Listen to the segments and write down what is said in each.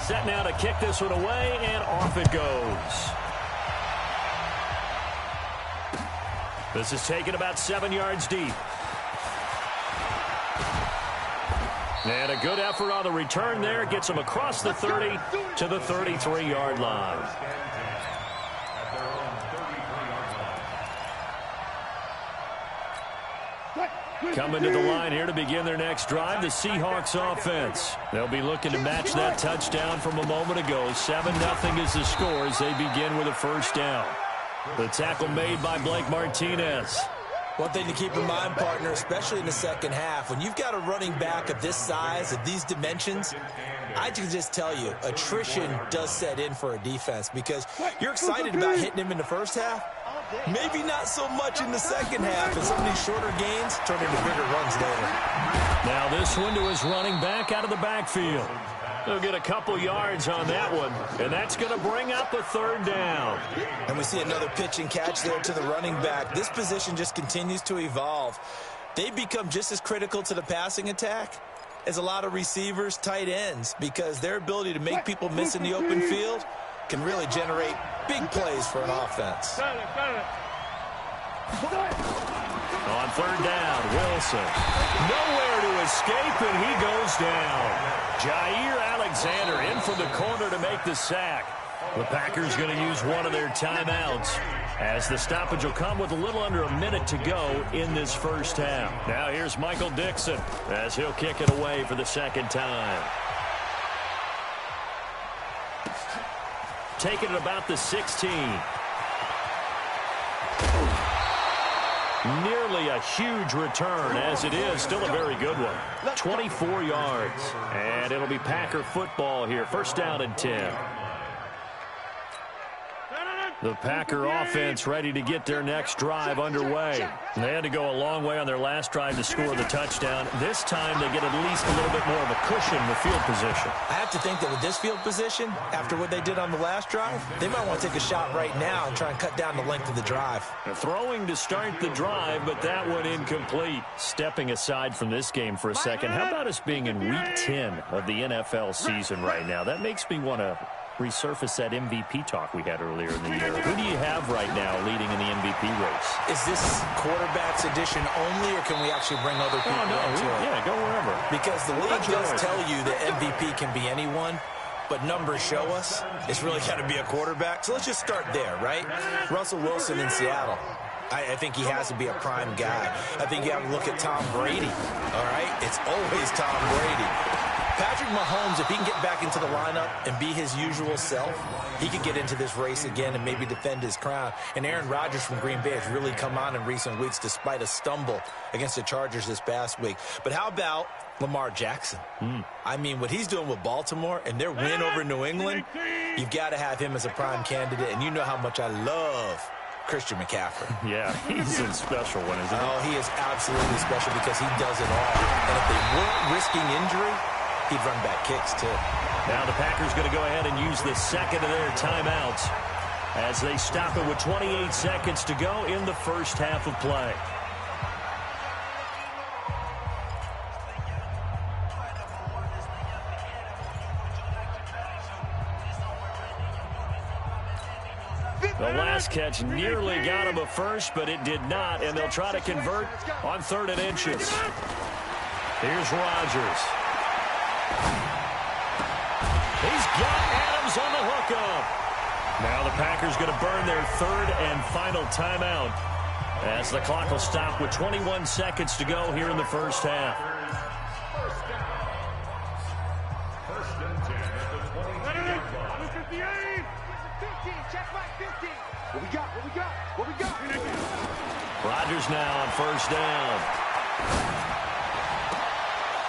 Set now to kick this one away, and off it goes. This is taken about 7 yards deep. And a good effort on the return there. Gets him across the 30 to the 33-yard line. Coming to the line here to begin their next drive, the Seahawks offense. They'll be looking to match that touchdown from a moment ago. 7-0 is the score as they begin with a first down. The tackle made by Blake Martinez. One thing to keep in mind, partner, especially in the second half, when you've got a running back of this size, of these dimensions, I can just tell you, attrition does set in for a defense because you're excited about hitting him in the first half. Maybe not so much in the second half, and some of these shorter gains turn into bigger runs later. Now this one to his running back out of the backfield. They'll get a couple yards on that one, and that's going to bring up a third down. And we see another pitch and catch there to the running back. This position just continues to evolve. They've become just as critical to the passing attack as a lot of receivers, tight ends, because their ability to make people miss in the open field can really generate big plays for an offense. On third down, Wilson. Nowhere to escape, and he goes down. Jair Alexander in from the corner to make the sack. The Packers going to use one of their timeouts as the stoppage will come with a little under a minute to go in this first half. Now here's Michael Dixon as he'll kick it away for the second time. Taking it about the 16. Nearly a huge return, as it is still a very good one. 24 yards, and it'll be Packer football here. First down and 10. The Packer offense ready to get their next drive underway. They had to go a long way on their last drive to score the touchdown. This time they get at least a little bit more of a cushion with field position. I have to think that with this field position, after what they did on the last drive, they might want to take a shot right now and try and cut down the length of the drive. Throwing to start the drive, but that one incomplete. Stepping aside from this game for a second, how about us being in week 10 of the NFL season right now? That makes me want to resurface that MVP talk we had earlier in the year. Who do you have right now leading in the MVP race? Is this quarterback's edition only, or can we actually bring other people into it? Yeah, go wherever. Because the league does tell you that MVP can be anyone, but numbers show us it's really got to be a quarterback. So let's just start there, right? Russell Wilson in Seattle. I think he has to be a prime guy. I think you have to look at Tom Brady, all right? It's always Tom Brady. Patrick Mahomes, if he can get back into the lineup and be his usual self, he could get into this race again and maybe defend his crown. And Aaron Rodgers from Green Bay has really come on in recent weeks despite a stumble against the Chargers this past week. But how about Lamar Jackson? I mean, what he's doing with Baltimore and their win over New England, you've got to have him as a prime candidate. And you know how much I love Christian McCaffrey. Yeah, he's a special one, isn't he? Oh, he is absolutely special because he does it all. And if they weren't risking injury, he'd run back kicks, too. Now the Packers going to go ahead and use the second of their timeouts as they stop it with 28 seconds to go in the first half of play. The last catch nearly got him a first, but it did not, and they'll try to convert on 3rd and inches. Here's Rodgers. He's got Adams on the hookup. Now the Packers going to burn their 3rd and final timeout as the clock will stop with 21 seconds to go here in the first half. First and 10 at the 20. Check back 15. What we got? What we got? What we got? Rodgers now on first down.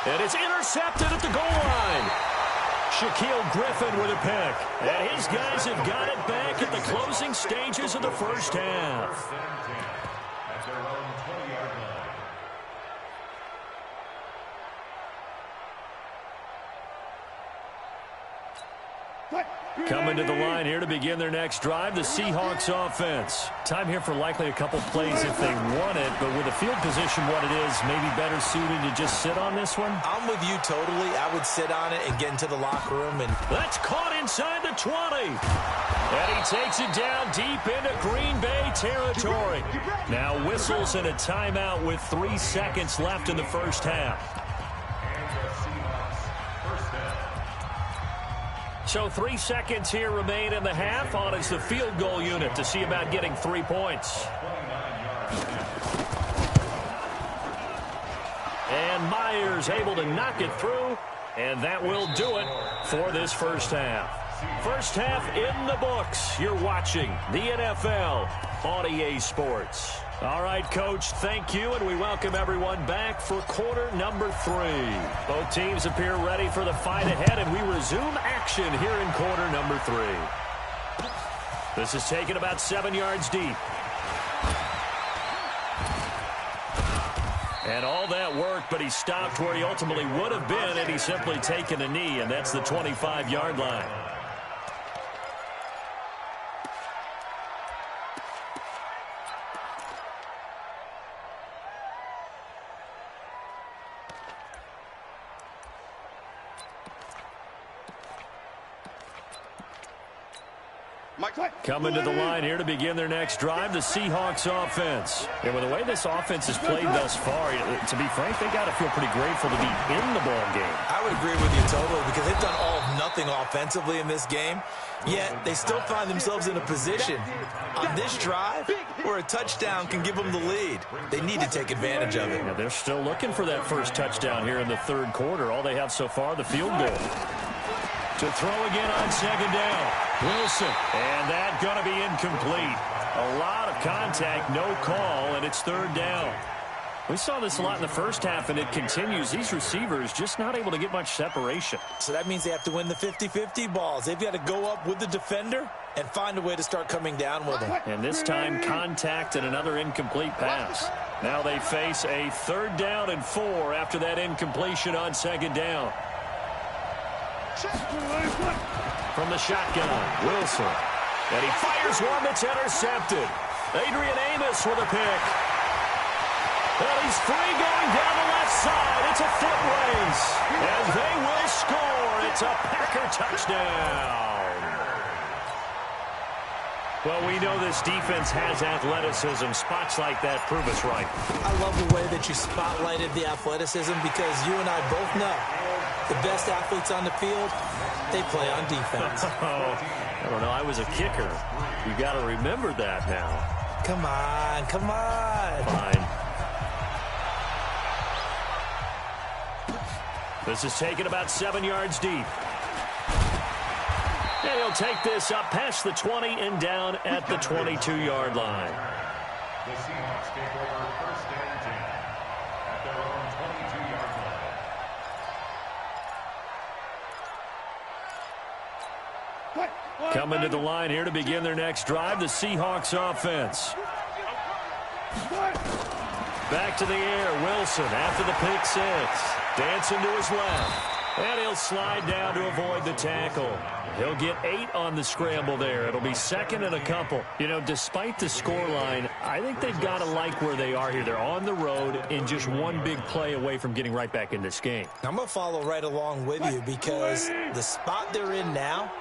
And it's intercepted at the goal line. Shaquille Griffin with a pick. And his guys have got it back at the closing stages of the first half. At their own 20-yard line. Coming to the line here to begin their next drive, the Seahawks offense. Time here for likely a couple plays if they want it, but with the field position what it is, maybe better suited to just sit on this one? I'm with you totally. I would sit on it and get into the locker room. And that's caught inside the 20. And he takes it down deep into Green Bay territory. Now whistles and a timeout with 3 seconds left in the first half. So 3 seconds here remain in the half. On is the field goal unit to see about getting 3 points. And Myers able to knock it through. And that will do it for this first half. First half in the books. You're watching the NFL on EA Sports. All right, Coach, thank you, and we welcome everyone back for quarter number 3. Both teams appear ready for the fight ahead, and we resume action here in quarter number 3. This is taken about 7 yards deep. And all that work, but he stopped where he ultimately would have been had he simply taken a knee, and that's the 25-yard line. Coming to the line here to begin their next drive, the Seahawks offense. And with the way this offense has played thus far, to be frank, they got to feel pretty grateful to be in the ball game. I would agree with you totally because they've done all of nothing offensively in this game, yet they still find themselves in a position on this drive where a touchdown can give them the lead. They need to take advantage of it. Yeah, they're still looking for that first touchdown here in the third quarter. All they have so far, the field goal. To throw again on second down. Wilson. And that going to be incomplete. A lot of contact, no call, and it's third down. We saw this a lot in the first half, and it continues. These receivers just not able to get much separation. So that means they have to win the 50-50 balls. They've got to go up with the defender and find a way to start coming down with them. And this time, contact and another incomplete pass. Now they face a 3rd down and 4 after that incompletion on second down. From the shotgun, Wilson. And he fires one that's intercepted. Adrian Amos with a pick. Well, he's free going down the left side. It's a foot race. And they will score. It's a Packer touchdown. Well, we know this defense has athleticism. Spots like that prove us right. I love the way that you spotlighted the athleticism because you and I both know the best athletes on the field, they play on defense. I don't know. I was a kicker. You got to remember that now. Come on, come on. Fine. This is taken about 7 yards deep. And he'll take this up past the 20 and down at the 22-yard line. The Seahawks take over 1st and 10 at their own 22-yard line. Coming to the line here to begin their next drive, the Seahawks offense. Back to the air, Wilson after the pick 6. Dancing to his left. And he'll slide down to avoid the tackle. He'll get 8 on the scramble there. It'll be 2nd and a couple. You know, despite the scoreline, I think they've got to like where they are here. They're on the road and just one big play away from getting right back in this game. I'm going to follow right along with you because the spot they're in now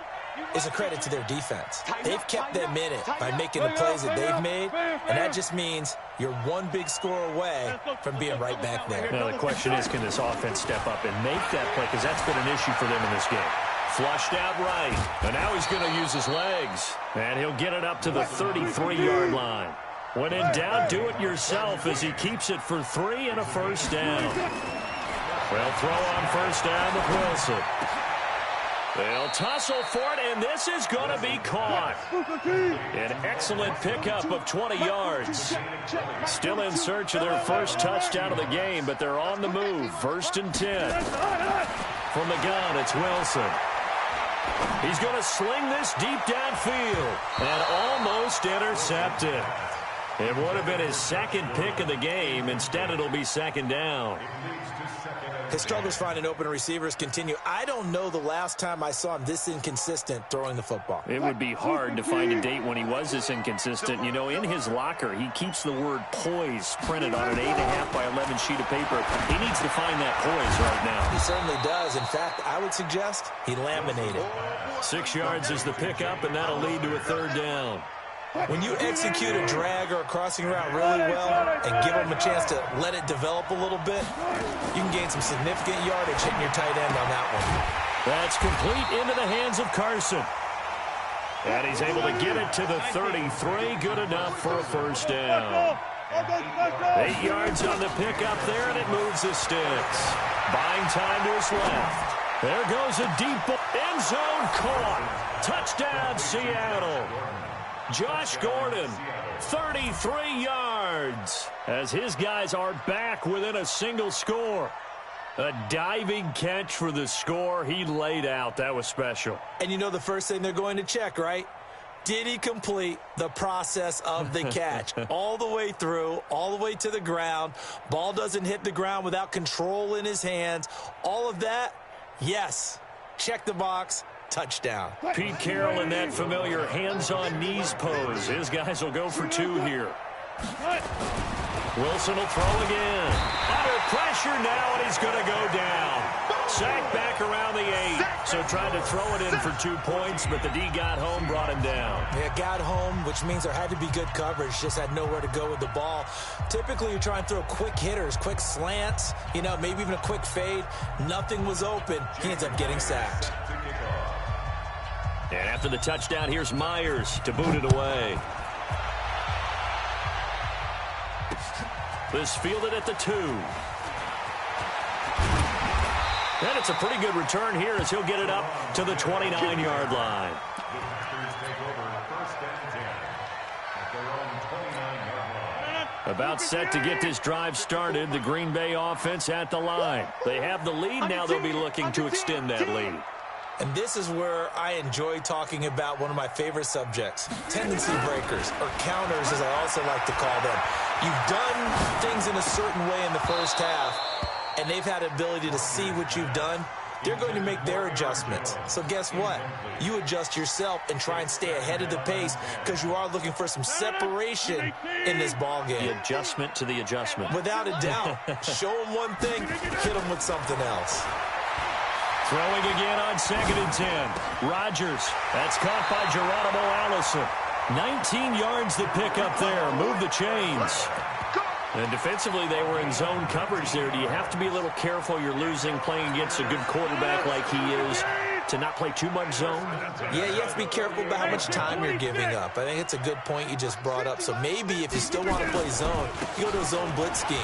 is a credit to their defense. They've kept them in it by making the plays that they've made, and that just means you're one big score away from being right back there. Now, the question is, can this offense step up and make that play? Because that's been an issue for them in this game. Flushed out right, and now he's going to use his legs. And he'll get it up to the 33-yard line. When in doubt, do it yourself as he keeps it for 3 and a first down. Well, throw on first down with Wilson. They'll tussle for it, and this is going to be caught. An excellent pickup of 20 yards. Still in search of their first touchdown of the game, but they're on the move. 1st and 10. From the gun, it's Wilson. He's going to sling this deep downfield and almost intercepted. It would have been his second pick of the game. Instead, it'll be second down. His struggles finding open receivers continue. I don't know the last time I saw him this inconsistent throwing the football. It would be hard to find a date when he was this inconsistent. You know, in his locker, he keeps the word poise printed on an 8.5 by 11 sheet of paper. He needs to find that poise right now. He certainly does. In fact, I would suggest he laminated. 6 yards is the pickup, and that'll lead to a third down. When you execute a drag or a crossing route really well and give them a chance to let it develop a little bit, you can gain some significant yardage hitting your tight end on that one. That's complete into the hands of Carson. And he's able to get it to the 33. Good enough for a first down. 8 yards on the pickup there, and it moves the sticks. Buying time to his left. There goes a deep ball. End zone caught. Touchdown, Seattle. Josh Gordon, 33 yards, as his guys are back within a single score. A diving catch for the score. He laid out. That was special. And you know the first thing they're going to check, right? Did he complete the process of the catch? All the way through, all the way to the ground. Ball doesn't hit the ground without control in his hands. All of that, yes. Check the box. Touchdown. Pete Carroll in that familiar hands-on knees pose. His guys will go for 2 here. Wilson will throw again. Under pressure now, and he's going to go down. Sacked back around the 8. So tried to throw it in for 2 points, but the D got home, brought him down. Yeah, got home, which means there had to be good coverage. Just had nowhere to go with the ball. Typically, you try and throw quick hitters, quick slants, you know, maybe even a quick fade. Nothing was open. He ends up getting sacked. And after the touchdown, here's Myers to boot it away. This fielded at the 2. And it's a pretty good return here as he'll get it up to the 29-yard line. About set to get this drive started. The Green Bay offense at the line. They have the lead. Now they'll be looking to extend that lead. And this is where I enjoy talking about one of my favorite subjects, tendency breakers, or counters as I also like to call them. You've done things in a certain way in the first half, and they've had the ability to see what you've done. They're going to make their adjustments. So guess what? You adjust yourself and try and stay ahead of the pace because you are looking for some separation in this ball game. The adjustment to the adjustment. Without a doubt. Show them one thing, hit them with something else. Throwing again on 2nd and 10. Rodgers. That's caught by Geronimo Allison. 19 yards to pick up there. Move the chains. And defensively, they were in zone coverage there. Do you have to be a little careful? You're losing playing against a good quarterback like he is to not play too much zone? Yeah, you have to be careful about how much time you're giving up. I think it's a good point you just brought up. So maybe if you still want to play zone, you go to a zone blitz scheme.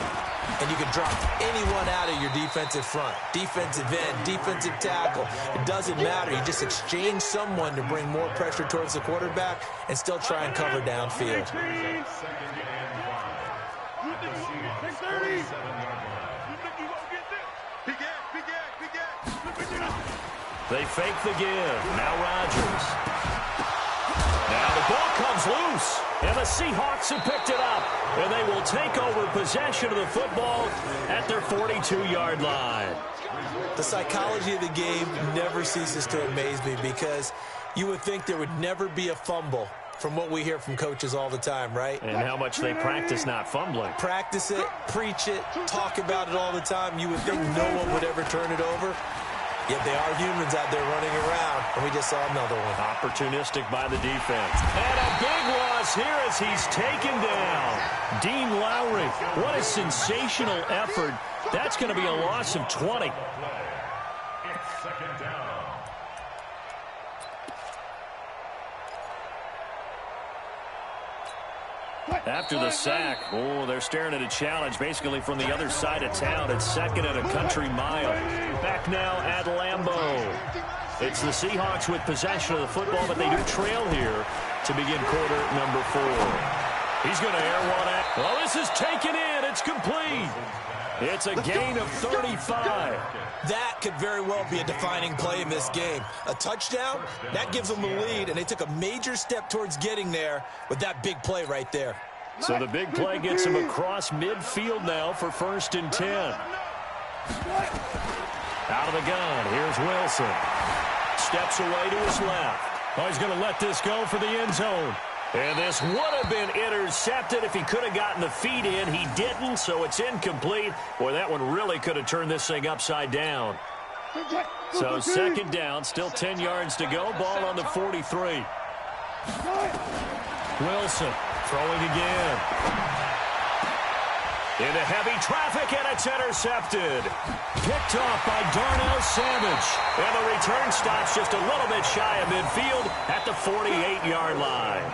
And you can drop anyone out of your defensive front, defensive end, defensive tackle. It doesn't matter. You just exchange someone to bring more pressure towards the quarterback and still try and cover downfield. They fake the give. Now Rodgers. Now the ball comes loose. And the Seahawks have picked it up. And they will take over possession of the football at their 42-yard line. The psychology of the game never ceases to amaze me because you would think there would never be a fumble from what we hear from coaches all the time, right? And how much they practice not fumbling. Practice it, preach it, talk about it all the time. You would think no one would ever turn it over. Yet they are humans out there running around, and we just saw another one. Opportunistic by the defense. And a big loss here as he's taken down. Dean Lowry, what a sensational effort. That's going to be a loss of 20. After the sack, they're staring at a challenge basically from the other side of town. It's 2nd and a country mile. Back now at Lambeau. It's the Seahawks with possession of the football, but they do trail here to begin quarter number 4. He's going to air one out. Well, this is taken in. It's complete. It's a gain of 35. That could very well be a defining play in this game. A touchdown, that gives them the lead, and they took a major step towards getting there with that big play right there. So the big play gets him across midfield now for 1st and 10. Out of the gun, here's Wilson. Steps away to his left. Oh, he's going to let this go for the end zone. And this would have been intercepted if he could have gotten the feet in. He didn't, so it's incomplete. Boy, that one really could have turned this thing upside down. So 2nd down, still 10 yards to go. Ball on the 43. Wilson throwing again. Into heavy traffic, and it's intercepted. Picked off by Darnell Savage. And the return stops just a little bit shy of midfield at the 48-yard line.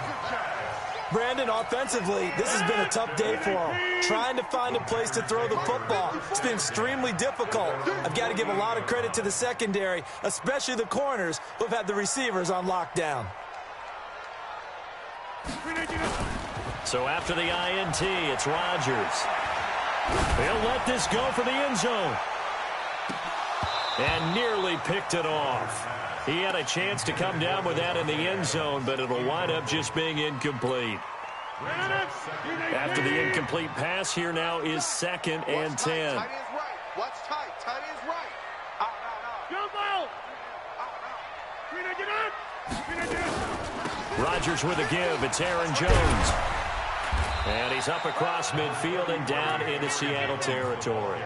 Brandon, offensively, this has been a tough day for him. Trying to find a place to throw the football. It's been extremely difficult. I've got to give a lot of credit to the secondary, especially the corners who have had the receivers on lockdown. So after the INT, it's Rodgers. He'll let this go for the end zone. And nearly picked it off. He had a chance to come down with that in the end zone, but it'll wind up just being incomplete. After the incomplete pass, here now is 2nd and 10. What's tight? Tight is right. Rodgers with a give. It's Aaron Jones. And he's up across midfield and down into Seattle territory.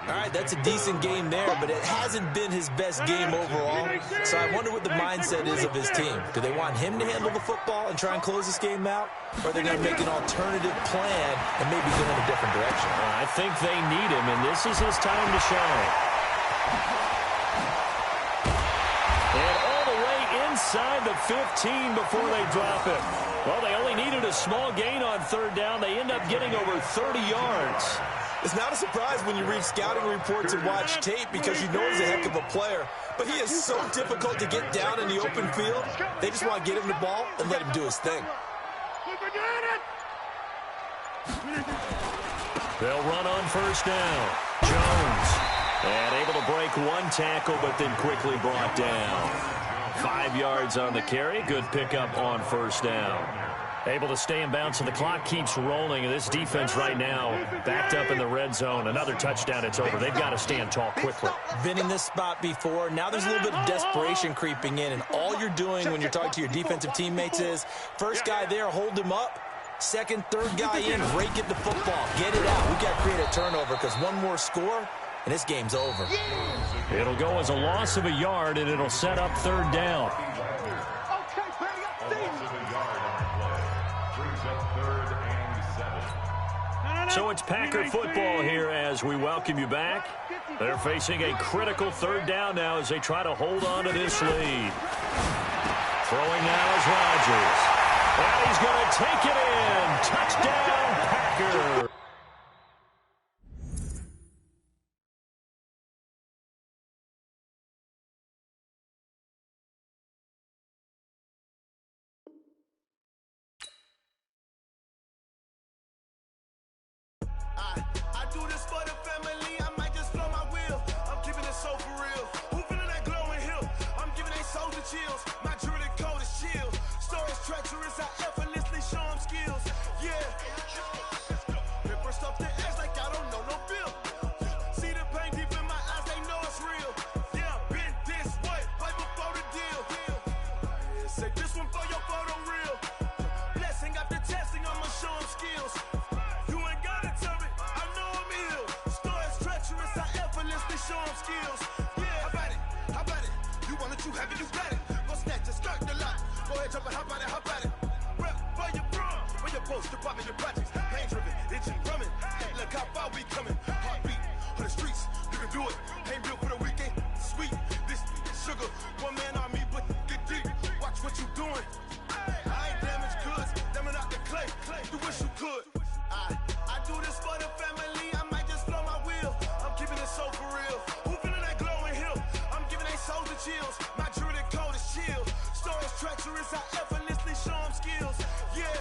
All right, that's a decent game there, but it hasn't been his best game overall. So I wonder what the mindset is of his team. Do they want him to handle the football and try and close this game out? Or are they going to make an alternative plan and maybe go in a different direction? I think they need him, and this is his time to shine. And all the way inside the 15 before they drop it. Well, they only needed a small gain on 3rd down. They end up getting over 30 yards. It's not a surprise when you read scouting reports and watch tape because you know he's a heck of a player. But he is so difficult to get down in the open field. They just want to get him the ball and let him do his thing. They'll run on 1st down. Jones. And able to break one tackle, but then quickly brought down. 5 yards on the carry. Good pickup on 1st down. Able to stay in bounds, and the clock keeps rolling. And this defense right now backed up in the red zone. Another touchdown, it's over. They've got to stand tall quickly. Been in this spot before. Now there's a little bit of desperation creeping in, and all you're doing when you're talking to your defensive teammates is, first guy there, hold him up. Second, third guy in, rake at the football. Get it out. We've got to create a turnover because one more score, and this game's over. It'll go as a loss of a yard, and it'll set up 3rd down. So it's Packer football here as we welcome you back. They're facing a critical 3rd down now as they try to hold on to this lead. Throwing now is Rodgers. And he's going to take it in. Touchdown, Packer. I do this for the family, I might just blow my wheel. I'm keeping it so for real. Who feeling that glowing hill? I'm giving they souls the chills. My jewelry code is chill. Stories treacherous, I effortlessly show them skills. Yeah. Paper stuff to edge like I don't know no bill. See the pain deep in my eyes, they know it's real. Yeah, been this way, right before the deal. Say this one for your photo real. Blessing after testing, I'ma show them skills. You ain't gotta tell me, I know I'm ill. Stories treacherous, I effortlessly show them skills. Yeah, how about it? How about it? You want it, you have it, you got it. Go snatch it, skirt the lot. Go ahead, jump it, how about it? How about it? Rep for your bro, for your post, your poppin', your projects. Pain driven, itching, drumming. Look how far we coming. Heartbeat for the streets, you can do it. Ain't built for the weekend. Sweet, this sugar. One man on me, but get deep. Watch what you doing. I ain't damaged goods, damn it out the clay. You wish you could. I do this for the family, I might just blow my wheel. I'm keeping it so for real. Who feeling that glowing hill? I'm giving they souls the chills. My jewelry code is chill. Stories treacherous, I effortlessly show them skills. Yeah.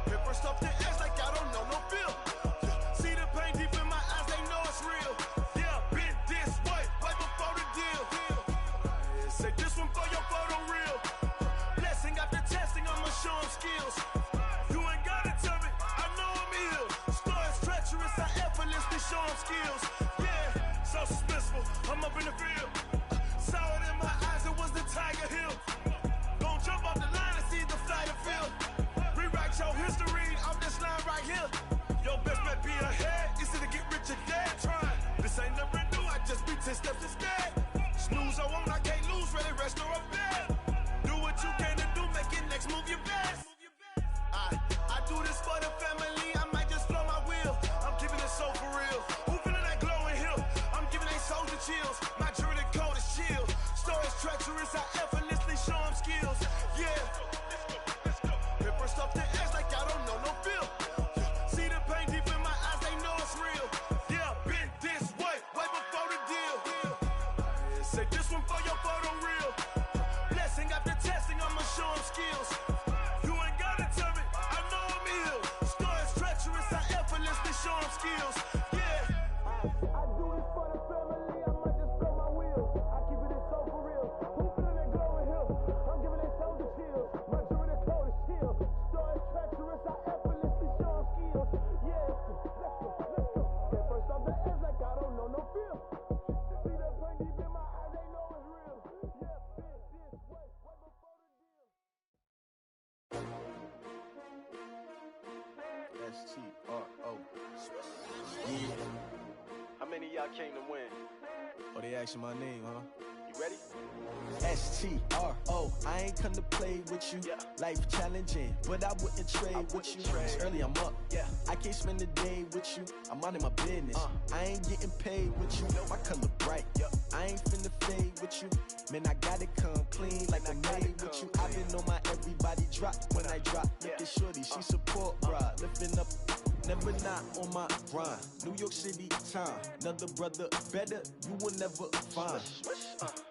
Paper stuff to edge like I don't know no bill. See the pain deep in my eyes, they know it's real. Yeah, been this way, right before the deal. Say this one for your photo real. Blessing after testing, I'ma show them skills. skills. Yeah, so suspenseful. I'm up in the field. Saw it in my eyes, it was the Tiger Hill. Gon' jump off the line and see the flight of field. Rewrite your history off this line right here. Your best bet be ahead. It's to get rich or dead trying. This ain't never new, I just be 10 steps instead. Snooze I won't, I can't lose, ready, rest or a bed. Do what you can to do, make it next move your best. I do this for the family, I might just flow my wheel. I'm keeping it so for real. Who feeling that glowing hill? I'm giving they soldier chills. My jewelry code is chill. Stories treacherous, I effortlessly show them skills. Yeah. Hit first off the edge like I don't know no feel. See the pain deep in my eyes, they know it's real. Yeah, been this way before the deal. Say this one for your photo reel. Blessing after testing, I'ma show them skills. You ain't gotta tell me, I know I'm ill. Stories treacherous, I effortlessly show them skills. Yeah. I do this for the family, I might just blow my wheel. I keep it so for real. Who feeling that glowing hill? I'm giving it soldier chills. My jewelry code is chill. Stories treacherous, I effortlessly show them skills. Yeah, let's go. Get first off the edge like I don't know no feel. See the pain deep in my eyes, they know it's real. Yeah, been this way before the deal. h2h. Yeah. How many of y'all came to win? Oh, they asking my name, huh? You ready? h2h. I ain't come to play with you. Yeah. Life challenging, but I wouldn't trade with you. It's early, I'm up. Yeah. I can't spend the day with you. I'm minding my business. I ain't getting paid with you. My color bright. Yeah. I ain't finna fade with you. Man, I gotta come clean like I'm made with you. I've been on my everybody drop when I drop. Look at shorty, she support, bruh. Lifting up. Never not on my grind. New York City time. Another brother better, you will never find.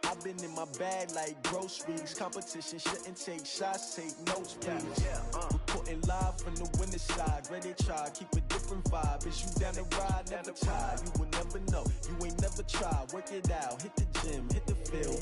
I've been in my bag like groceries. Competition shouldn't take shots, take notes, please. Reporting live from the winning side. Ready to try, keep a different vibe. Is you down the ride, never tired. You will never know, you ain't never tried. Work it out, hit the gym, hit the field.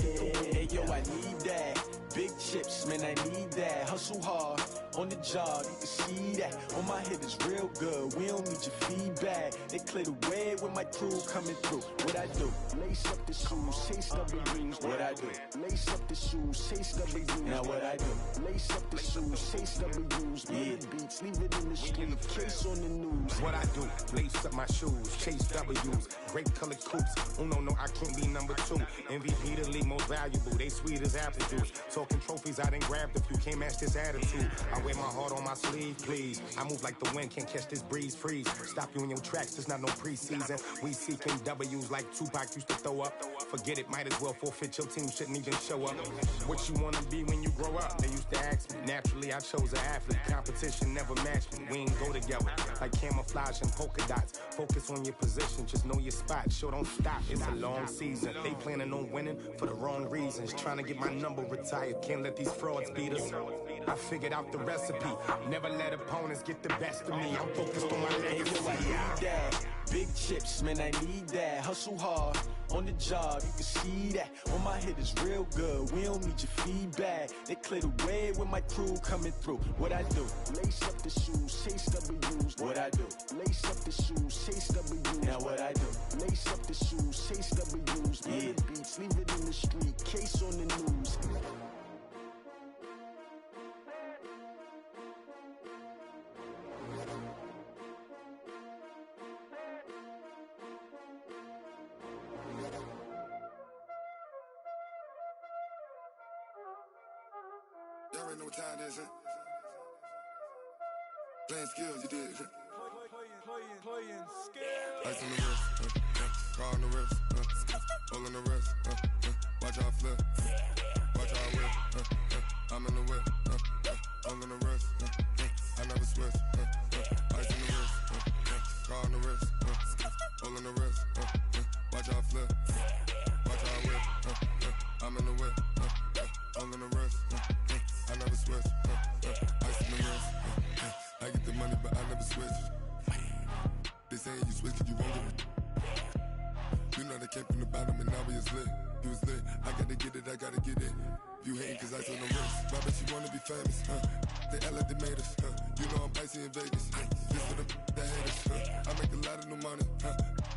Hey yo, I need that. Big chips, man, I need that. Hustle hard, on the job, you can see that. On my head is real good, we don't need your feedback. They clear the way with my crew coming through. What I do? Lace up the shoes, chase W's. What I do? Lace up the shoes, chase W's. Now what I do? Lace up the shoes, chase W's. Yeah. Beats, leave it in the street, case on the news. What I do? Lace up my shoes, chase W's. Great colored coops. Oh no, I can't be number 2. MVP the league most valuable. They sweet as apple juice. Talking trophies, I didn't grab the few. Can't match this attitude. I wear my heart on my sleeve, please. I move like the wind, can't catch this breeze, freeze. Stop you in your tracks, there's not no preseason. We seeking W's like Tupac used to throw up. Forget it, might as well forfeit. Your team shouldn't even show up. What you wanna be when you grow up? They used to ask me. Naturally, I chose an athlete. Competition never matched me. We ain't go together like camouflage and polka dots. Focus on your position, just know your spot. Sure, don't stop. It's a long season. They planning on winning for the wrong reasons. Trying to get my number retired. Can't let these frauds beat us. I figured out the recipe. Never let opponents get the best of me. I'm focused on my legacy. I need that. Big chips, man, I need that. Hustle hard, on the job, you can see that. On my head is real good, we don't need your feedback. They clear the way with my crew coming through. What I do? Lace up the shoes, chase W's. What I do? Lace up the shoes, chase W's. Now what I do? Lace up the shoes, chase W's. Yeah. Beats, leave it in the street, case on the news. Y'all already know what time it is, huh? Playing skills, you did, huh? Playing skills. Ice on the wrist, car on the wrist, hole in the wrist, watch how I flip, watch how I whip, I'm in the whip, hole in the wrist, I never switch, ice on the wrist, car on the wrist, hole in the wrist, watch how I flip, watch how I whip, I'm in the whip, hole in the wrist, I never switch, ice on the wrist, I get the money but I never switch. They say you switch cause you won't get it. You know they came from the bottom and now we is lit. You was lit, I gotta get it, I gotta get it. You hating cause ice on the wrist. Why bet you wanna be famous, They act like they made us, You know I'm icy in Vegas, This for the haters, I make a lot of new money,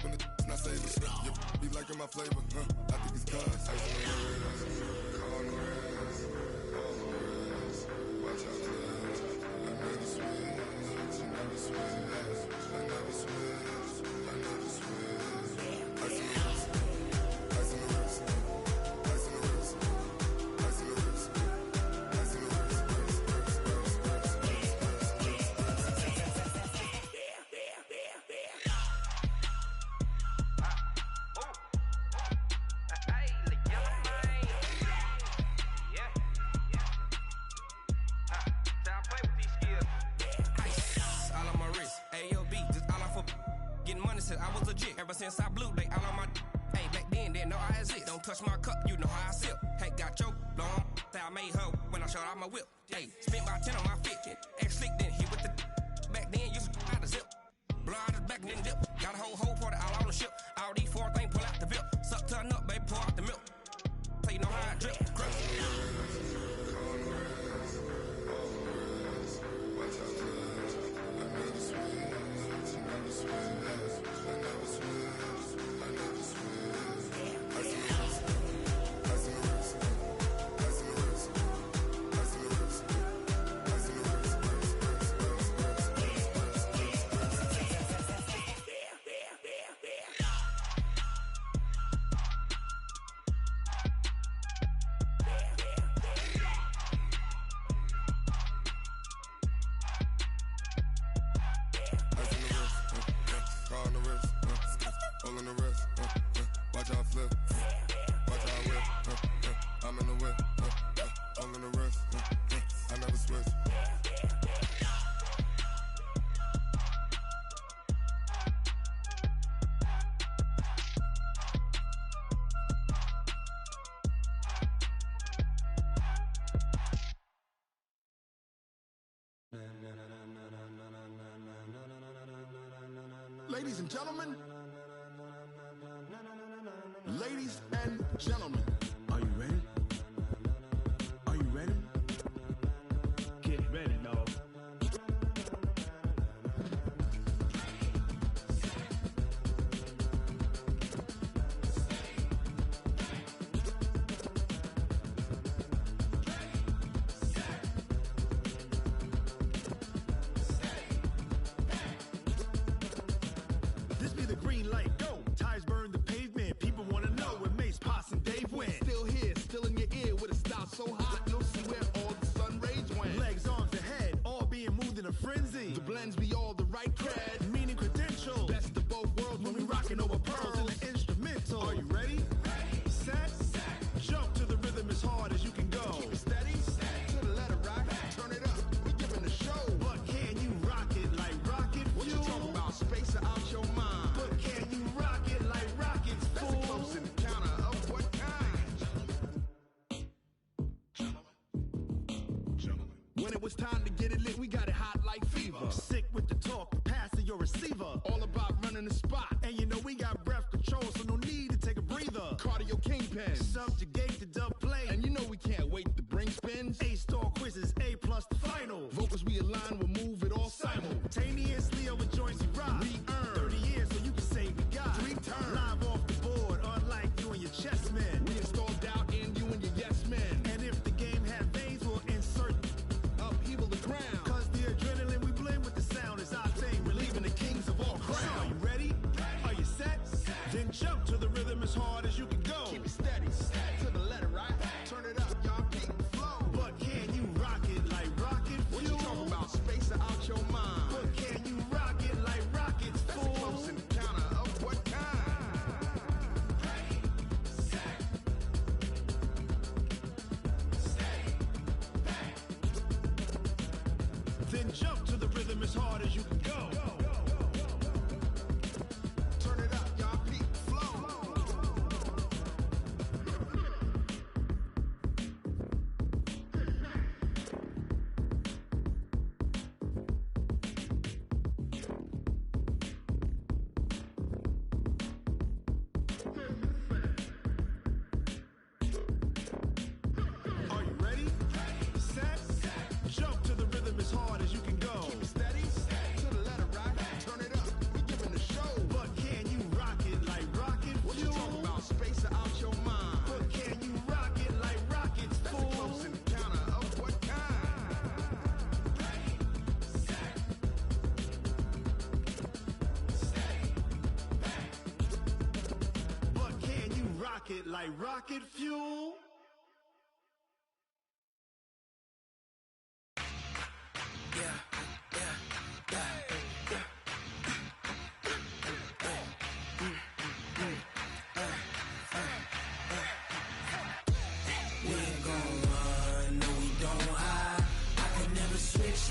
When the not saving. Yeah, be liking my flavor, huh? I think it's cause. Ice on the wrist, on the wrist, on the wrist. Watch out, I never switch, I never switch, I never switch, I never switch. Ice on the wrist, ice on the wrist, ice on the wrist, ice on the wrist, ice on the wrist. I was legit ever since I blew they all on my hey back then didn't know I exist. Don't touch my cup, you know how I sip. Hey, got your long that I made her when I showed out my whip. Hey, spent about 10 on my fit. X slick then hit with the back then used to out the zip. Blow out his back and then dip. Got a whole party all on the ship. All these four things pull out the VIP. Suck turn up, baby, pour out the milk. So you know how I drip. Ladies and gentlemen, ladies and gentlemen, are you ready? Are you ready? Get ready, dog. This be the green light, go. Tires burn the pavement. People wanna know where Mace, Potts, and Dave went. Still here, still in your ear with a style so hot, you'll see where all the sun rays went. Legs, arms, and head, all being moved in a frenzy. The blends be all the right cred, meaning credentials. Best of both worlds when we rockin' over pearls in the instrumental. Are you ready? Ready. Set. Jump to the rhythm as hard as you can go. Keep it steady. To the letter rock. Turn it up. We giving the show. But can you rock it like rocket fuel? What you talking about? Space out your mind. But can you rock it like rockets, fool? That's a close encounter of what kind? When it was time to get it lit, we got it hot like fever. Sick with the talk, pass to your receiver. All about running the spot. And you know we got breath control, so no need to take a breather. Cardio kingpin. Subjugate the dub play. And you know we can't wait to bring spins. A-star quizzes, A+ the final. Vocals we align, we'll move it all simultaneously over joints we rock. We earn 30 years, so you can say we got 3 turns. Live off the board, unlike you and your chess men. We install doubt in you and your yes men. And if the game had veins, we'll insert upheaval the ground. Cause the adrenaline we blend with the sound is our thing, relieving the kings of all crowns. So are you ready? Are you set? Then jump to the rhythm as hard as you can go. Keep it steady, to the letter, right? Turn it up, y'all keep the flow. But can you rock it like rocket fuel? What you talking about? Space out your mind. But can you rocket like rocket fuel.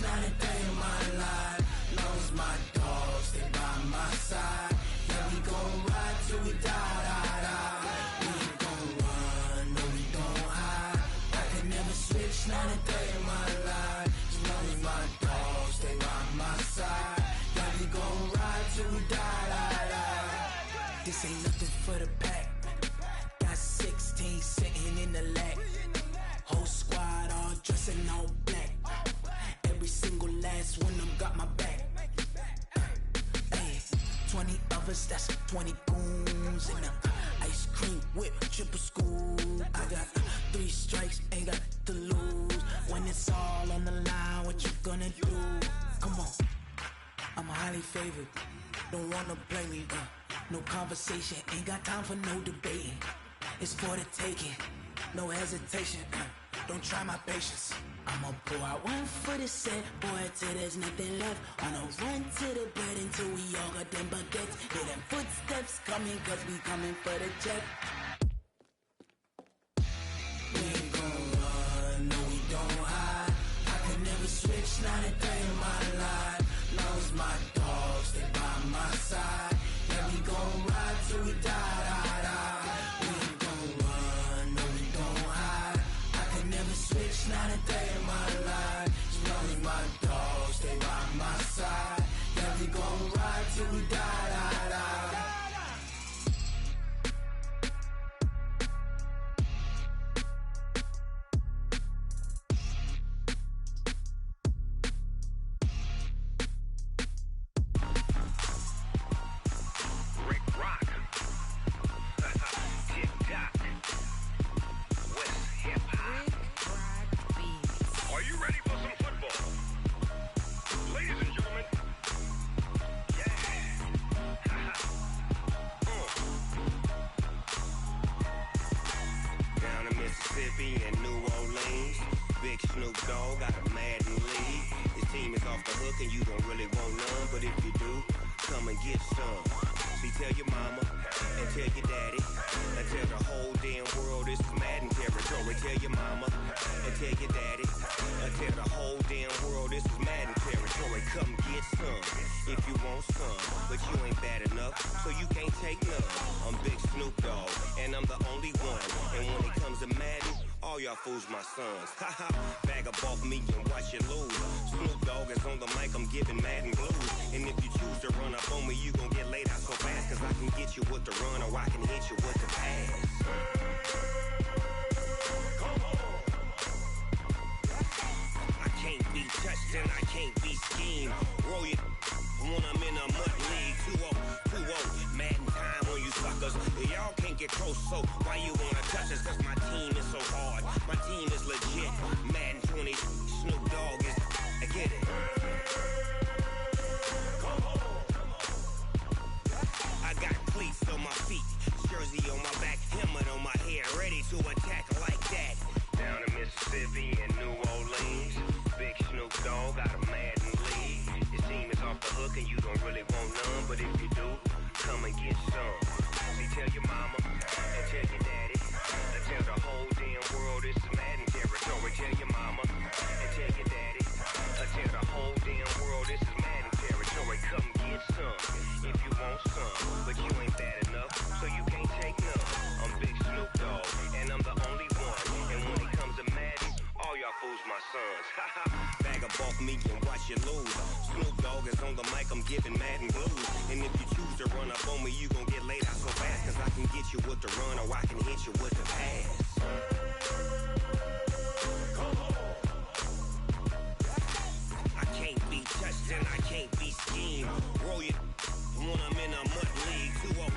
Not a day in my life. Lost my dogs, they by my side. Yeah, we gon' ride till we die. We ain't gon' run, no, we don't hide. I can never switch, not a day in my life. As long as my dogs, they by my side. Yeah, we gon' ride till we die. This ain't nothing for the pack. Got 16 sitting in the lap. Whole squad all dressing all black. Every single last one of them got my back. Hey, 20 of us, that's 20 goons. And ice cream whip, triple school. I got 3 strikes, ain't got to lose. When it's all on the line, what you gonna do? Come on, I'm highly favored. Don't wanna play me, no conversation. Ain't got time for no debating. It's for the taking, no hesitation. Don't try my patience. I'ma pour out one for the set, boy, till there's nothing left. On a run to the bed until we all got them baguettes. Hear them footsteps coming, cause we coming for the check. We ain't gon' run, no, we don't hide. I could never switch, not a day in my life. Lost my dogs, they by my side. Yeah, we gon' ride till we die. We ain't gon' run, no, we don't hide. I could never switch, not a day in my life. As long as my dogs, they by my side. Yeah, we gon' ride till we die. And New Orleans, big Snoop Dogg got a Madden league. His team is off the hook and you don't really want none, but if you do, come and get some. See, tell your mama and tell your daddy and tell the whole damn world this is Madden territory. Tell your mama and tell your daddy and tell the whole damn world this is Madden territory. Come get some if you want some, but you ain't bad enough, so you can't take none. I'm Big Snoop Dogg and I'm the only one, and when it comes to Madden, all y'all fools my sons. Haha, bag up off me and watch you lose. Snoop Dogg is on the mic, I'm giving Madden blues. And if you choose to run up on me, you gon' get laid out so fast, cause I can get you with the run or I can hit you with the pass. I can't be touched and I can't be schemed. Roll you when I'm in a mud league. 2-0, Madden time on you suckers. Y'all can't get close, so why you wanna touch us? Cause my team is so hard, my team is legit. Madden 20, Snoop Dogg is, I get it. I got cleats on my feet, jersey on my back, helmet on my head, ready to attack like that. Down in Mississippi and New Orleans, big Snoop Dogg got a Madden league. His team is off the hook and you don't really want none, but if you do, come and get some. See, tell your mama and tell your daddy and tell the whole damn world this is Madden territory. Tell your mama and tell your daddy and tell the whole damn world this is Madden territory. Come get some if you want some, but you ain't bad enough, so you can't take none. I'm Big Snoop Dogg and I'm the only one, and when it comes to Madden, all y'all fools my sons. Haha, bag up off me and watch you lose. Snoop Dogg is on the mic, I'm giving Madden blues. And if you choose to run up on me, you gon' get laid out so fast, cause I can get you with the run or I can hit you with the pass. I can't be touched and I can't be schemed. Roll you when I'm in a mud league. 2-0,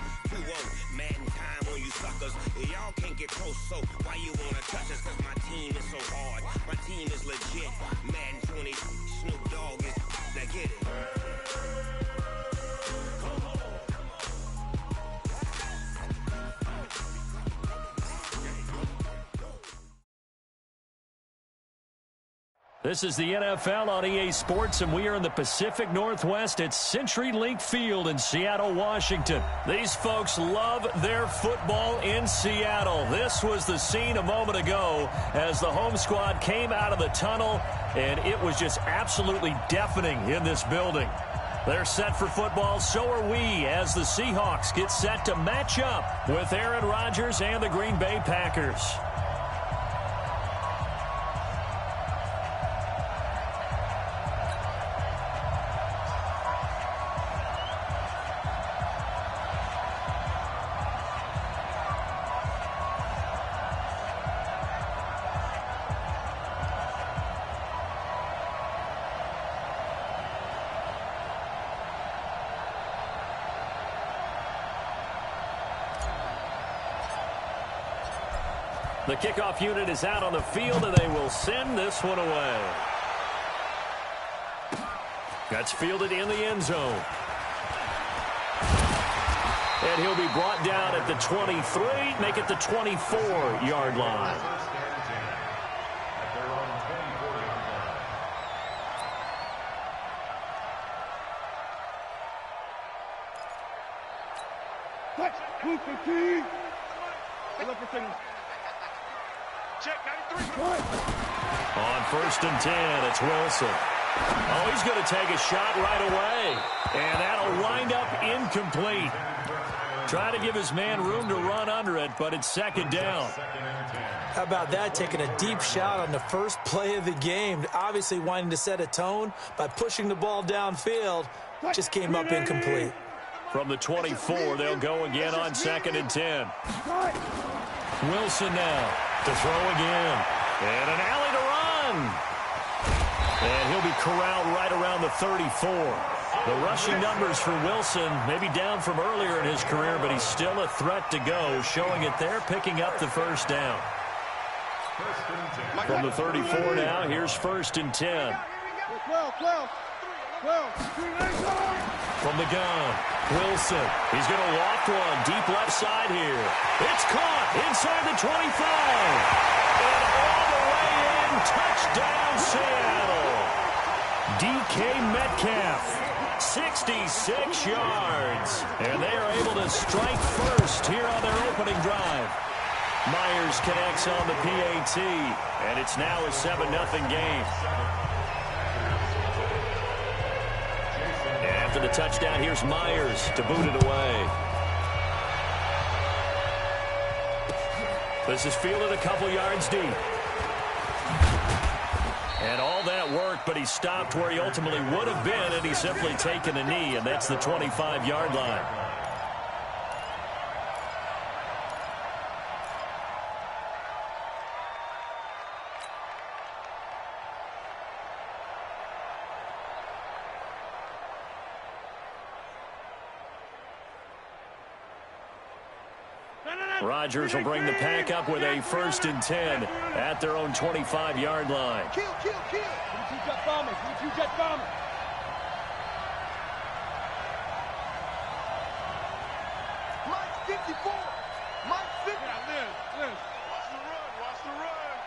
Madden time on you suckers. Y'all can't get close, so why you wanna touch us? Cause my team is so hard, my team is legit. Madden 20, Snoop Dogg is, now get it. This is the NFL on EA Sports, and we are in the Pacific Northwest at CenturyLink Field in Seattle, Washington. These folks love their football in Seattle. This was the scene a moment ago as the home squad came out of the tunnel, and it was just absolutely deafening in this building. They're set for football, so are we, as the Seahawks get set to match up with Aaron Rodgers and the Green Bay Packers. The kickoff unit is out on the field, and they will send this one away. That's fielded in the end zone. And he'll be brought down at the 23, make it the 24-yard line. On 1st and 10, it's Wilson. Oh, he's going to take a shot right away. And that'll wind up incomplete. Trying to give his man room to run under it, but it's 2nd down. How about that, taking a deep shot on the first play of the game, obviously wanting to set a tone by pushing the ball downfield, just came up incomplete. From the 24, they'll go again on 2nd and 10. Wilson now to throw again. And an alley to run. And he'll be corralled right around the 34. The rushing numbers for Wilson may be down from earlier in his career, but he's still a threat to go, showing it there, picking up the 1st down. From the 34 now, here's 1st and 10. From the gun, Wilson. He's going to loft one deep left side here. It's caught inside the 25. And all the way in, touchdown Seattle. DK Metcalf, 66 yards. And they are able to strike first here on their opening drive. Myers connects on the PAT, and it's now a 7-0 game. And after the touchdown, here's Myers to boot it away. This is fielded a couple yards deep. And all that worked, but he stopped where he ultimately would have been, and he's simply taken a knee, and that's the 25-yard line. Rodgers will bring the pack up with a 1st and 10 at their own 25-yard line. Kill. Jet bombers. Mike 54. Mike 50. Liz. Watch the run.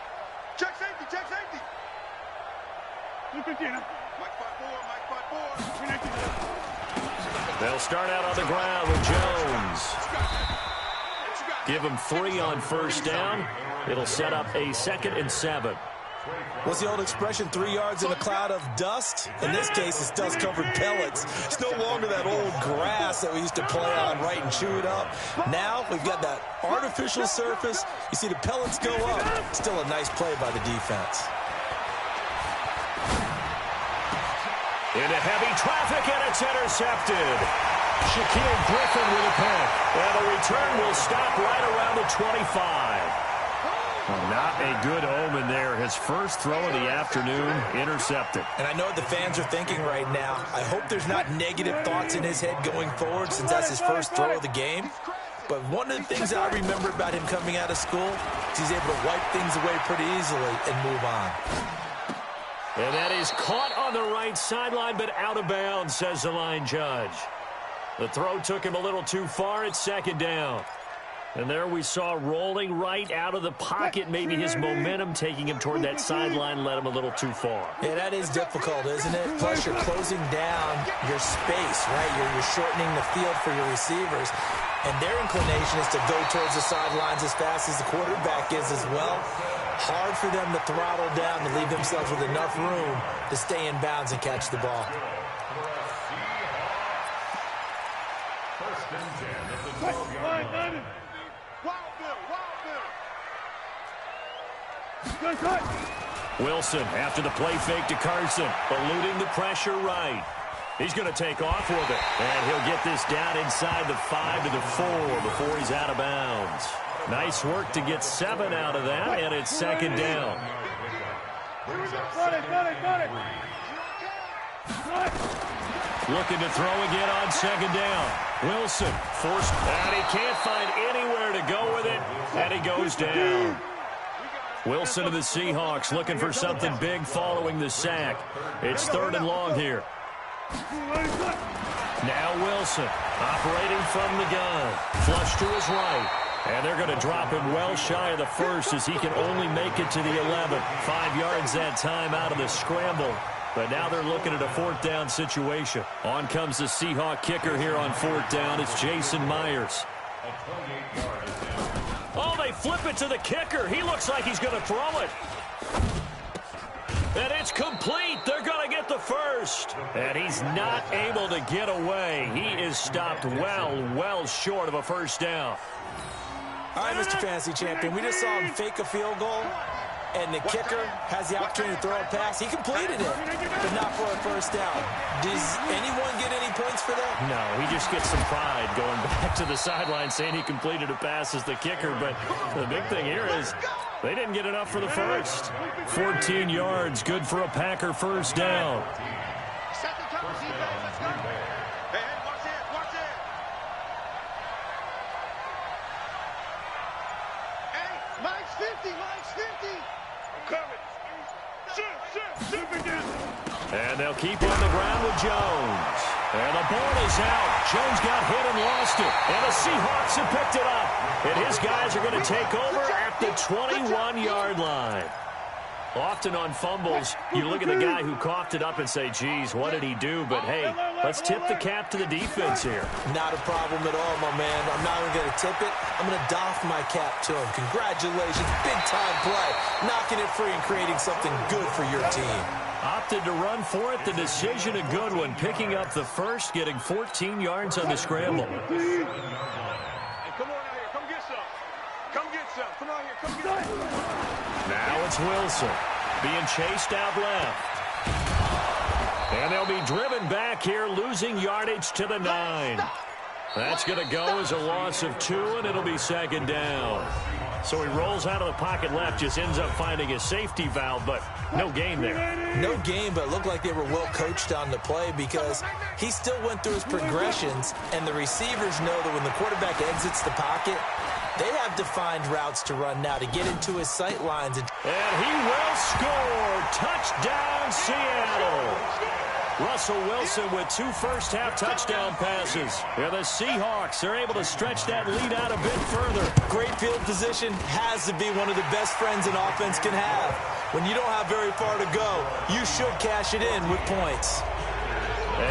Check safety. Mike 5-4. They'll start out on the ground with Jones. Give him 3 on 1st down. It'll set up a 2nd and 7. What's the old expression, 3 yards in a cloud of dust? In this case, it's dust-covered pellets. It's no longer that old grass that we used to play on, right, and chew it up. Now we've got that artificial surface. You see the pellets go up. Still a nice play by the defense. Into heavy traffic, and it's intercepted. Shaquille Griffin with a pick. And the return will stop right around the 25. Well, not a good omen there. His first throw of the afternoon intercepted. And I know what the fans are thinking right now. I hope there's not negative thoughts in his head going forward since that's his first throw of the game. But one of the things I remember about him coming out of school is he's able to wipe things away pretty easily and move on. And that is caught on the right sideline, but out of bounds, says the line judge. The throw took him a little too far. It's 2nd down. And there we saw rolling right out of the pocket. Maybe his momentum taking him toward that sideline led him a little too far. Yeah, that is difficult, isn't it? Plus, you're closing down your space, right? You're shortening the field for your receivers. And their inclination is to go towards the sidelines as fast as the quarterback is as well. Hard for them to throttle down to leave themselves with enough room to stay in bounds and catch the ball. First and 10 at the 12-yard line. Wilson after the play fake to Carson, eluding the pressure right. He's going to take off with it, and he'll get this down inside the 5 to the 4 before he's out of bounds. Nice work to get 7 out of that, and it's second down. Looking to throw again on second down. Wilson forced, and he can't find anywhere to go with it, and he goes down. Wilson of the Seahawks looking for something big following the sack. It's 3rd and long here. Now Wilson operating from the gun. Flush to his right. And they're going to drop him well shy of the first as he can only make it to the 11. 5 yards that time out of the scramble. But now they're looking at a 4th down situation. On comes the Seahawk kicker here on 4th down. It's Jason Myers. Oh, they flip it to the kicker. He looks like he's going to throw it. And it's complete. They're going to get the first. And he's not able to get away. He is stopped well short of a first down. All right, Mr. Fantasy Champion, we just saw him fake a field goal, and the kicker has the opportunity to throw a pass. He completed it, but not for a first down. Does anyone get any points for that? No, he just gets some pride going back to the sideline saying he completed a pass as the kicker. But the big thing here is they didn't get enough for the first. 14 yards, good for a Packer first down. Set the tone, defense, let's go. Hey, watch it, watch it. Hey, Mike's 50, Mike's 50. I'm coming. Shoot again. And they'll keep on the ground with Jones. And the ball is out. Jones got hit and lost it. And the Seahawks have picked it up. And his guys are going to take over at the 21-yard line. Often on fumbles, you look at the guy who coughed it up and say, geez, what did he do? But, hey, let's tip the cap to the defense here. Not a problem at all, my man. I'm not even going to tip it. I'm going to doff my cap to him. Congratulations. Big-time play. Knocking it free and creating something good for your team. Opted to run for it. The decision a good one. Picking up the first, getting 14 yards on the scramble. Hey, come on out here. Come get some. Come get some. Come on here. Come get some. Now it's Wilson being chased out left. And they'll be driven back here, losing yardage to the 9. That's going to go as a loss of 2, and it'll be second down. So he rolls out of the pocket left, just ends up finding a safety valve, but no gain there. No gain, but it looked like they were well coached on the play because he still went through his progressions, and the receivers know that when the quarterback exits the pocket, they have defined routes to run now to get into his sight lines. And he will score. Touchdown, Seattle. Russell Wilson with 2 first-half touchdown passes. And the Seahawks are able to stretch that lead out a bit further. Great field position has to be one of the best friends an offense can have. When you don't have very far to go, you should cash it in with points.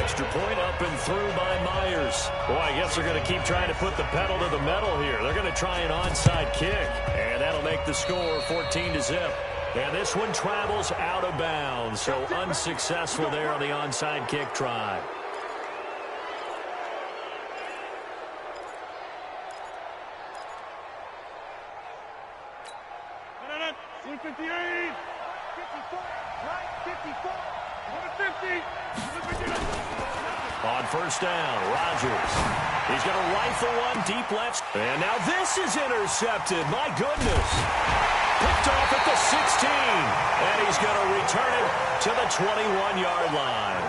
Extra point up and through by Myers. Boy, I guess they're going to keep trying to put the pedal to the metal here. They're going to try an onside kick, and that'll make the score 14-0. And this one travels out of bounds, so unsuccessful there on the onside kick try. On first down, Rodgers. He's going to rifle one deep left. And now this is intercepted. My goodness. Picked off at the 16. And he's going to return it to the 21-yard line.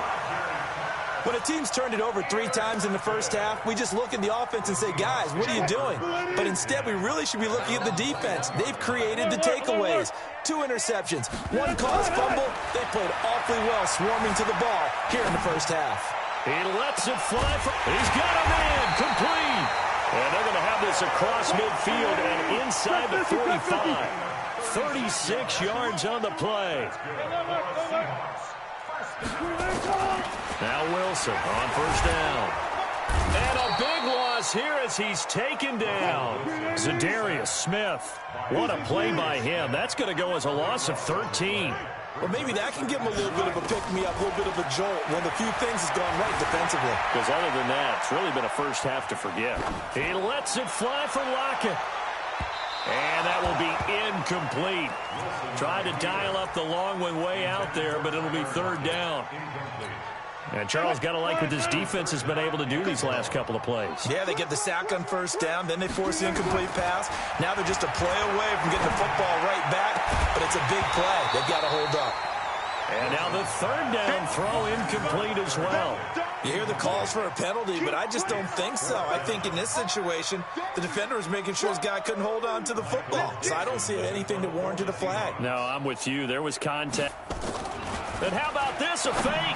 When a team's turned it over 3 times in the first half, we just look at the offense and say, guys, what are you doing? But instead, we really should be looking at the defense. They've created the takeaways. 2 interceptions, 1 caused fumble. They played awfully well swarming to the ball here in the first half. He lets it fly. He's got a man complete. And they're going to have this across midfield and inside the 45. 36 yards on the play. Now Wilson on first down. And a big loss here as he's taken down. Zadarius Smith. What a play by him. That's going to go as a loss of 13. Well, maybe that can give him a little bit of a pick-me-up, a little bit of a jolt when the few things has gone right defensively. Because other than that, it's really been a first half to forget. He lets it fly for Lockett. And that will be incomplete. Tried to dial up the long one way out there, but it'll be third down. And Charles, got to like what this defense has been able to do these last couple of plays. Yeah, they get the sack on first down, then they force the incomplete pass. Now they're just a play away from getting the football right back, but it's a big play. They've got to hold up. And now the third down throw incomplete as well. You hear the calls for a penalty, but I just don't think so. I think in this situation, the defender was making sure his guy couldn't hold on to the football. So I don't see anything to warrant a flag. No, I'm with you. There was contact. And how about this, a fake?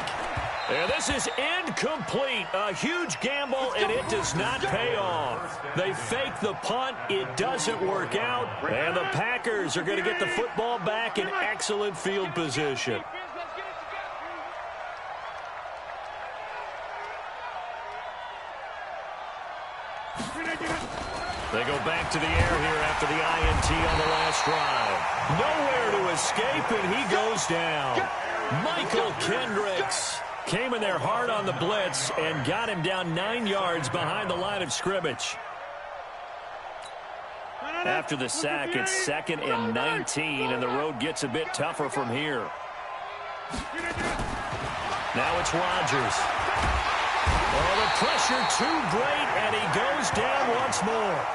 And this is incomplete. A huge gamble, and it does not pay off. They fake the punt. It doesn't work out. And the Packers are going to get the football back in excellent field position. They go back to the air here after the INT on the last drive. Nowhere to escape, and he goes down. Michael Kendricks came in there hard on the blitz and got him down 9 yards behind the line of scrimmage. After the sack, it's 2nd and 19, and the road gets a bit tougher from here. Now it's Rodgers. Oh, the pressure too great, and he goes down once more.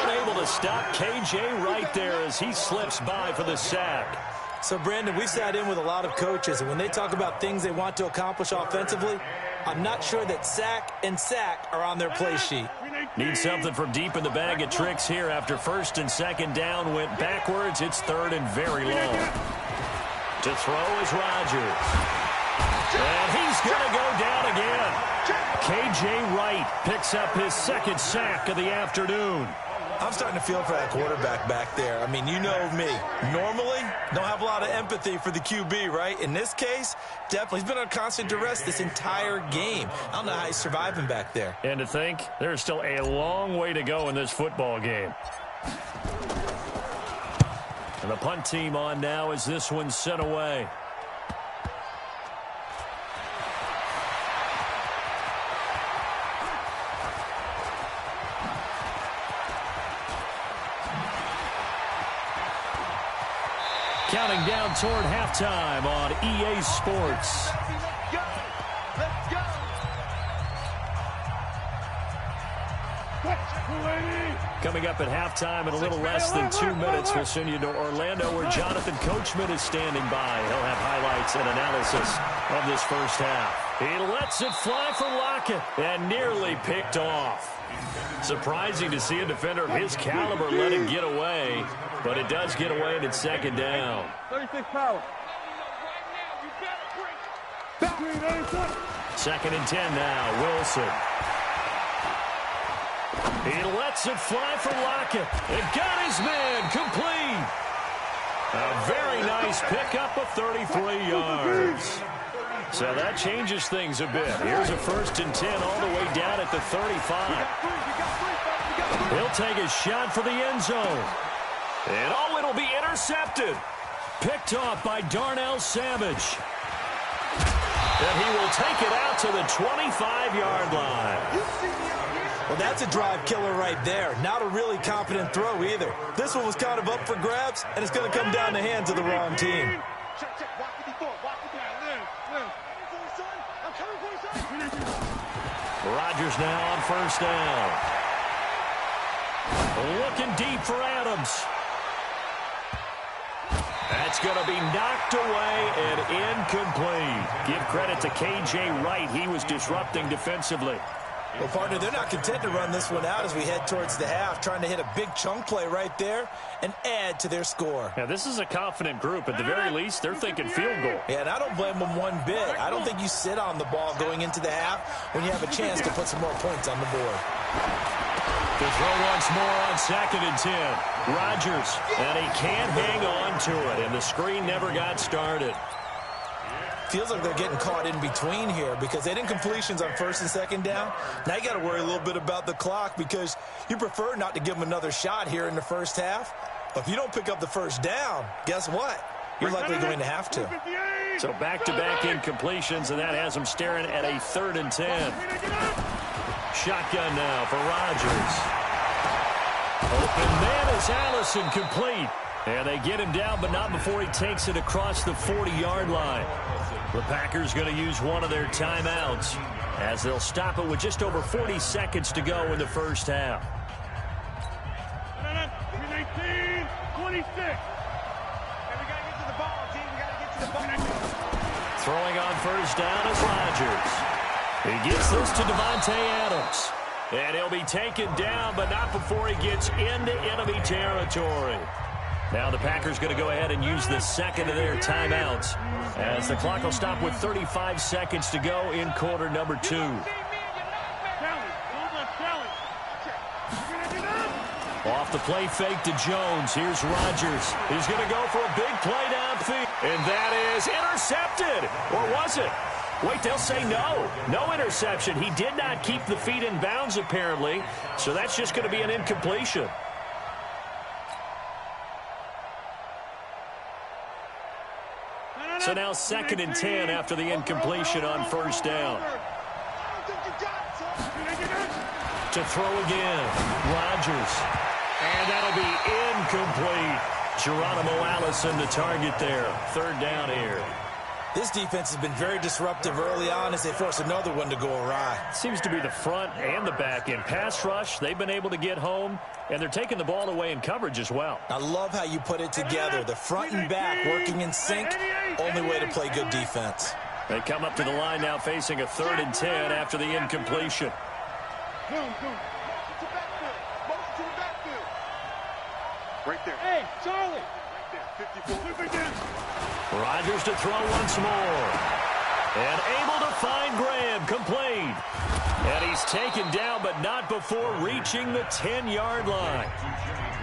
Unable to stop KJ right there as he slips by for the sack. So, Brandon, we've sat in with a lot of coaches, and when they talk about things they want to accomplish offensively, I'm not sure that sack and sack are on their play sheet. Need something from deep in the bag of tricks here after first and second down went backwards. It's third and very long. To throw is Rodgers. And he's going to go down again. KJ Wright picks up his second sack of the afternoon. I'm starting to feel for that quarterback back there. I mean, you know me. Normally, don't have a lot of empathy for the QB, right? In this case, definitely. He's been on constant duress this entire game. I don't know how he's surviving back there. And to think, there's still a long way to go in this football game. And the punt team on now as this one's sent away. Counting down toward halftime on EA Sports. Let's go. Coming up at halftime in a little less than 2 minutes, we'll send you to Orlando where Jonathan Coachman is standing by. He'll have highlights and analysis of this first half. He lets it fly for Lockett and nearly picked off. Surprising to see a defender of his caliber let it get away, but it does get away and it's second down. 36 power. 2nd and 10 now, Wilson. He lets it fly for Lockett. It got his man complete. A very nice pickup of 33 yards. So that changes things a bit. Here's a 1st and 10 all the way down at the 35. He'll take a shot for the end zone. And oh, it'll be intercepted. Picked off by Darnell Savage. And he will take it out to the 25-yard line. Well, that's a drive killer right there. Not a really confident throw either. This one was kind of up for grabs, and it's going to come down the hands of the wrong team. Rodgers now on first down. Looking deep for Adams. That's going to be knocked away and incomplete. Give credit to KJ Wright. He was disrupting defensively. Well, partner, they're not content to run this one out as we head towards the half, trying to hit a big chunk play right there and add to their score. Now, this is a confident group. At the very least, they're thinking field goal. Yeah, and I don't blame them one bit. I don't think you sit on the ball going into the half when you have a chance to put some more points on the board. To throw once more on 2nd and 10. Rodgers, and he can't hang on to it, and the screen never got started. Feels like they're getting caught in between here because they didn't completions on 1st and 2nd down. Now you got to worry a little bit about the clock because you prefer not to give them another shot here in the first half. But if you don't pick up the 1st down, guess what? You're likely going to have to. So back-to-back incompletions, and that has them staring at a 3rd and 10. Shotgun now for Rodgers. Open man is Allison, complete. And they get him down, but not before he takes it across the 40-yard line. The Packers going to use one of their timeouts as they'll stop it with just over 40 seconds to go in the first half. 19, 26. Throwing on 1st down is Rodgers. He gets this to Devontae Adams. And he'll be taken down, but not before he gets into enemy territory. Now the Packers going to go ahead and use the 2nd of their timeouts as the clock will stop with 35 seconds to go in quarter number 2. Off the play fake to Jones. Here's Rodgers. He's going to go for a big play downfield. And that is intercepted. Or was it? Wait, they'll say no. No interception. He did not keep the feet in bounds, apparently. So that's just going to be an incompletion. So now 2nd and 10 after the incompletion on 1st down. To throw again. Rodgers. And that'll be incomplete. Geronimo Allison, the target there. 3rd down here. This defense has been very disruptive early on as they force another one to go awry. Seems to be the front and the back end. Pass rush, they've been able to get home, and they're taking the ball away in coverage as well. I love how you put it together. The front and back working in sync. Only way to play good defense. They come up to the line now facing a 3rd and 10 after the incompletion. Right there. Hey, Charlie. Right there, 54. Rodgers to throw once more. And able to find Graham, complete. And he's taken down, but not before reaching the 10-yard line.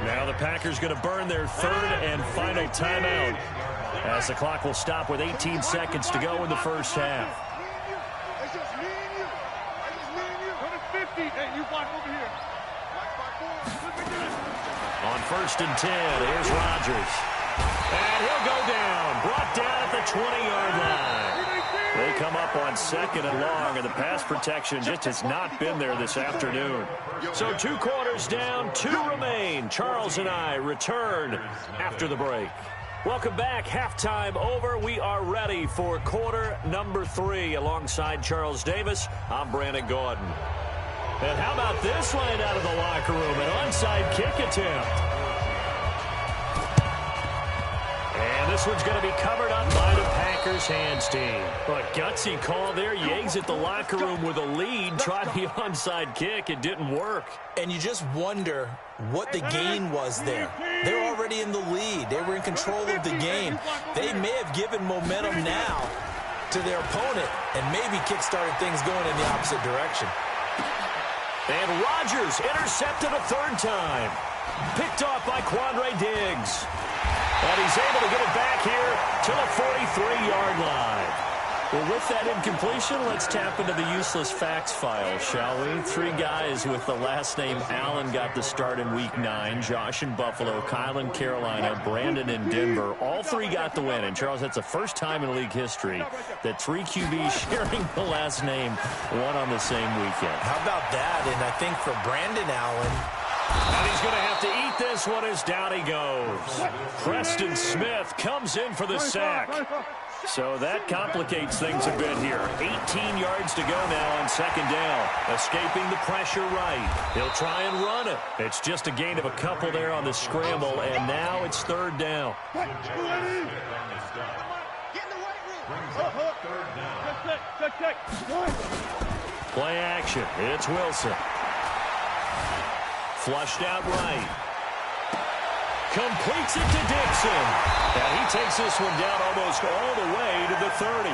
Now the Packers going to burn their 3rd and final timeout as the clock will stop with 18 seconds to go in the first half. It's just me and you. It's just me and you. Come at 50. Hey, you block over here. On 1st and 10, here's Rodgers. And he'll go down. Brought down at the 20-yard line. They come up on 2nd and long, and the pass protection just has not been there this afternoon. So 2 quarters down, 2 remain. Charles and I return after the break. Welcome back. Halftime over. We are ready for quarter number 3. Alongside Charles Davis, I'm Brandon Gordon. And how about this line out of the locker room? An onside kick attempt. And this one's going to be covered up by the Packers hands team. But gutsy call there. You exit the locker room with a lead. Try the onside kick. It didn't work. And you just wonder what the gain was there. They're already in the lead. They were in control of the game. They may have given momentum now to their opponent and maybe kick-started things going in the opposite direction. And Rodgers intercepted a 3rd time. Picked off by Quandre Diggs. And he's able to get it back here to the 43-yard line. Well, with that incompletion, let's tap into the useless facts file, shall we? 3 guys with the last name Allen got the start in Week 9. Josh in Buffalo, Kyle in Carolina, Brandon in Denver. All 3 got the win. And, Charles, that's the first time in league history that 3 QBs sharing the last name won on the same weekend. How about that? And I think for Brandon Allen, and he's going to have to eat this one as down he goes. Preston Smith comes in for the sack. So that complicates things a bit here. 18 yards to go now on 2nd down. Escaping the pressure right. He'll try and run it. It's just a gain of a couple there on the scramble, and now it's 3rd down. Play action. It's Wilson. Flushed out right. Completes it to Dixon. And he takes this one down almost all the way to the 30.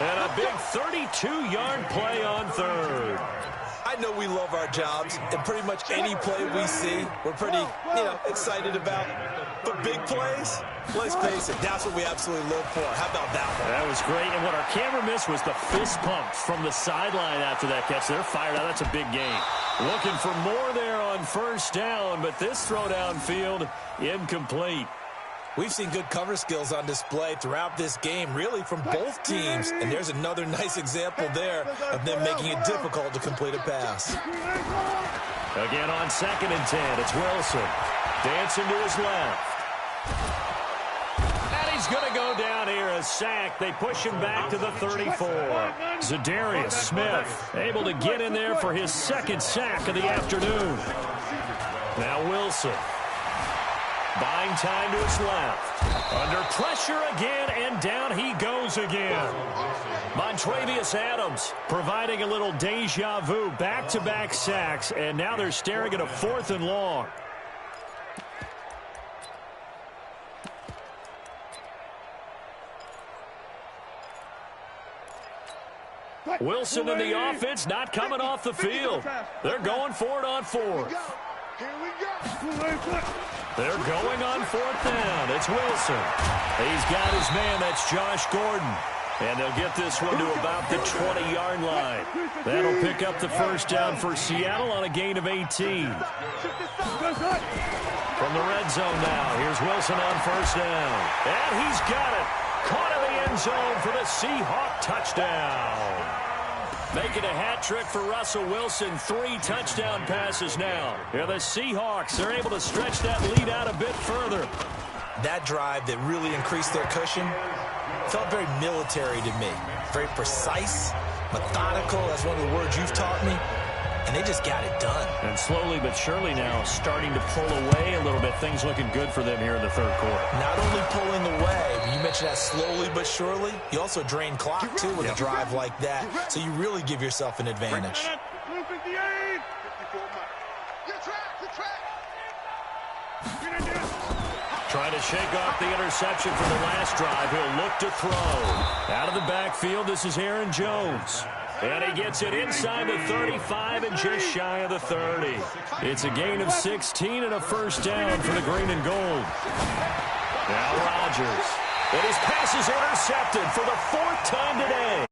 And a big 32-yard play on 3rd. I I know we love our jobs, and pretty much any play we see, we're pretty, excited about. But big plays, let's face it, that's what we absolutely live for. How about that one? That was great, and what our camera missed was the fist pump from the sideline after that catch. They're fired out. That's a big game. Looking for more there on first down, but this throw downfield incomplete. We've seen good cover skills on display throughout this game, really from both teams. And there's another nice example there of them making it difficult to complete a pass. Again on 2nd and 10, it's Wilson. Dancing to his left. And he's going to go down here, a sack. They push him back to the 34. Zadarius Smith able to get in there for his 2nd sack of the afternoon. Now Wilson. Buying time to his left. Under pressure again, and down he goes again. Montravius Adams providing a little deja vu. Back-to-back sacks, and now they're staring at a 4th and long. Wilson and the offense not coming off the field. They're going for it on 4th. They're going on 4th down. It's Wilson. He's got his man. That's Josh Gordon. And they'll get this one to about the 20-yard line. That'll pick up the first down for Seattle on a gain of 18. From the red zone now, here's Wilson on first down. And he's got it. Caught in the end zone for the Seahawk touchdown. Making a hat trick for Russell Wilson. 3 touchdown passes now. Yeah, the Seahawks are able to stretch that lead out a bit further. That drive that really increased their cushion felt very military to me. Very precise, methodical. That's one of the words you've taught me. And they just got it done. And slowly but surely now starting to pull away a little bit. Things looking good for them here in the 3rd quarter. Not only pulling away, you mentioned that slowly but surely, you also drain clock, too, with a drive like that. So you really give yourself an advantage. Trying to shake off the interception from the last drive. He'll look to throw. Out of the backfield, this is Aaron Jones. And he gets it inside the 35 and just shy of the 30. It's a gain of 16 and a first down for the green and gold. Now Rodgers. And his pass is intercepted for the 4th time today.